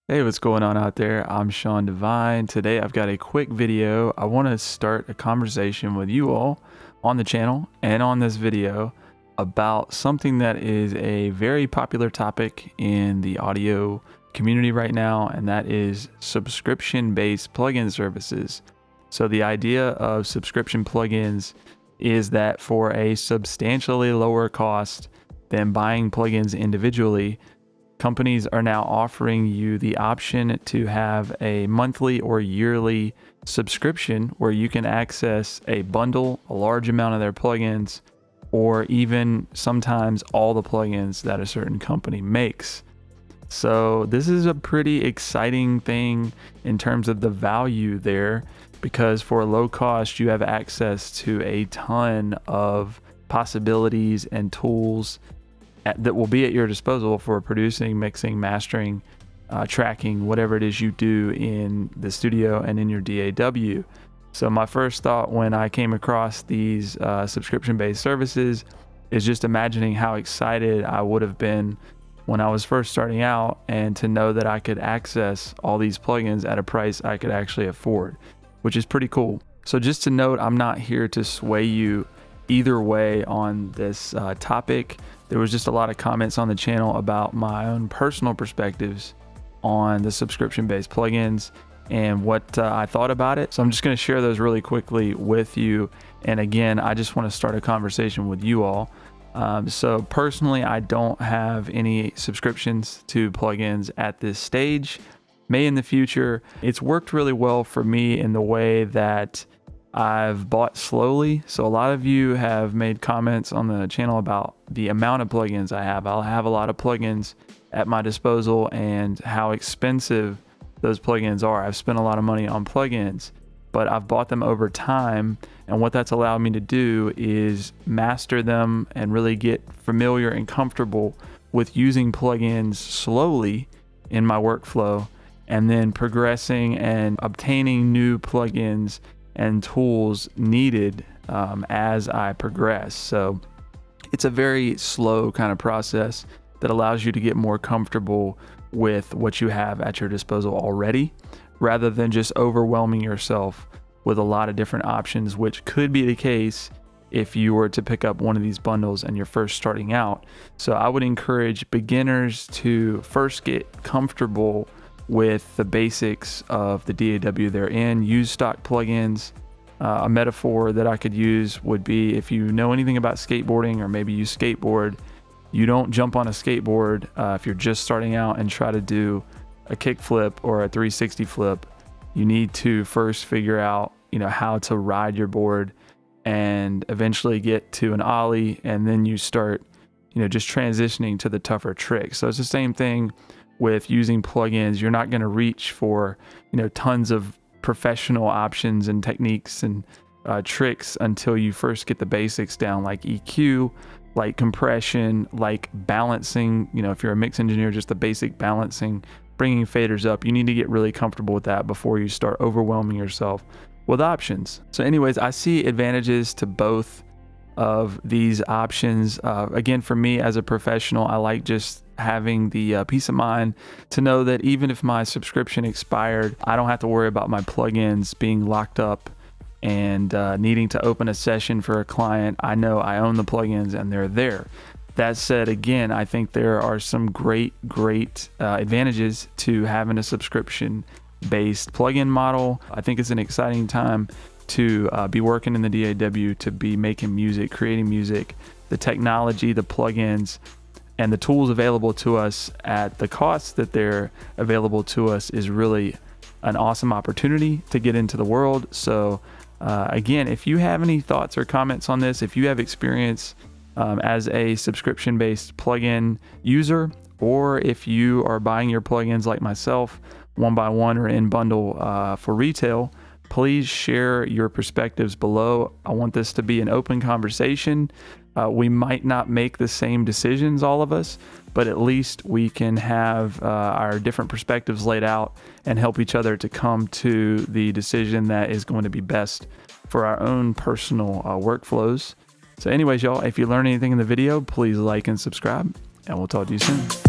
Hey, what's going on out there? I'm Sean Devine. Today I've got a quick video. I want to start a conversation with you all on the channel and on this video about something that is a very popular topic in the audio community right now, and that is subscription-based plugin services. So the idea of subscription plugins is that for a substantially lower cost than buying plugins individually, companies are now offering you the option to have a monthly or yearly subscription where you can access a bundle, a large amount of their plugins, or even sometimes all the plugins that a certain company makes. So this is a pretty exciting thing in terms of the value there, because for a low cost, you have access to a ton of possibilities and tools that will be at your disposal for producing, mixing, mastering, tracking, whatever it is you do in the studio and in your DAW. So my first thought when I came across these subscription-based services is just imagining how excited I would have been when I was first starting out, and to know that I could access all these plugins at a price I could actually afford, which is pretty cool. So just to note, I'm not here to sway you either way on this topic. There was just a lot of comments on the channel about my own personal perspectives on the subscription-based plugins and what I thought about it. So I'm just going to share those really quickly with you. And again, I just want to start a conversation with you all. So personally, I don't have any subscriptions to plugins at this stage. May in the future. It's worked really well for me in the way that I've bought slowly. So a lot of you have made comments on the channel about the amount of plugins I have. I'll have a lot of plugins at my disposal and how expensive those plugins are. I've spent a lot of money on plugins, but I've bought them over time. And what that's allowed me to do is master them and really get familiar and comfortable with using plugins slowly in my workflow, and then progressing and obtaining new plugins and tools needed as I progress. So it's a very slow kind of process that allows you to get more comfortable with what you have at your disposal already, rather than just overwhelming yourself with a lot of different options, which could be the case if you were to pick up one of these bundles and you're first starting out. So I would encourage beginners to first get comfortable with the basics of the DAW they're in. Use stock plugins. A metaphor that I could use would be, if you know anything about skateboarding, or maybe you skateboard, you don't jump on a skateboard if you're just starting out and try to do a kick flip or a 360 flip. You need to first figure out, how to ride your board and eventually get to an ollie, and then you start, just transitioning to the tougher tricks. So it's the same thing with using plugins. You're not going to reach for, tons of professional options and techniques and tricks until you first get the basics down, like EQ, like compression, like balancing. If you're a mix engineer, just the basic balancing, bringing faders up. You need to get really comfortable with that before you start overwhelming yourself with options. So anyways, I see advantages to both of these options. Again, for me as a professional, I like just having the peace of mind to know that even if my subscription expired, I don't have to worry about my plugins being locked up and needing to open a session for a client. I know I own the plugins and they're there. That said, again, I think there are some great advantages to having a subscription-based plugin model. I think it's an exciting time to be working in the DAW, to be making music, creating music. The technology, the plugins, and the tools available to us at the cost that they're available to us is really an awesome opportunity to get into the world. So again, if you have any thoughts or comments on this, if you have experience as a subscription-based plugin user, or if you are buying your plugins like myself, one by one or in bundle for retail, please share your perspectives below. I want this to be an open conversation. We might not make the same decisions, all of us, but at least we can have our different perspectives laid out and help each other to come to the decision that is going to be best for our own personal workflows. So anyways, y'all, if you learned anything in the video, please like and subscribe, and we'll talk to you soon.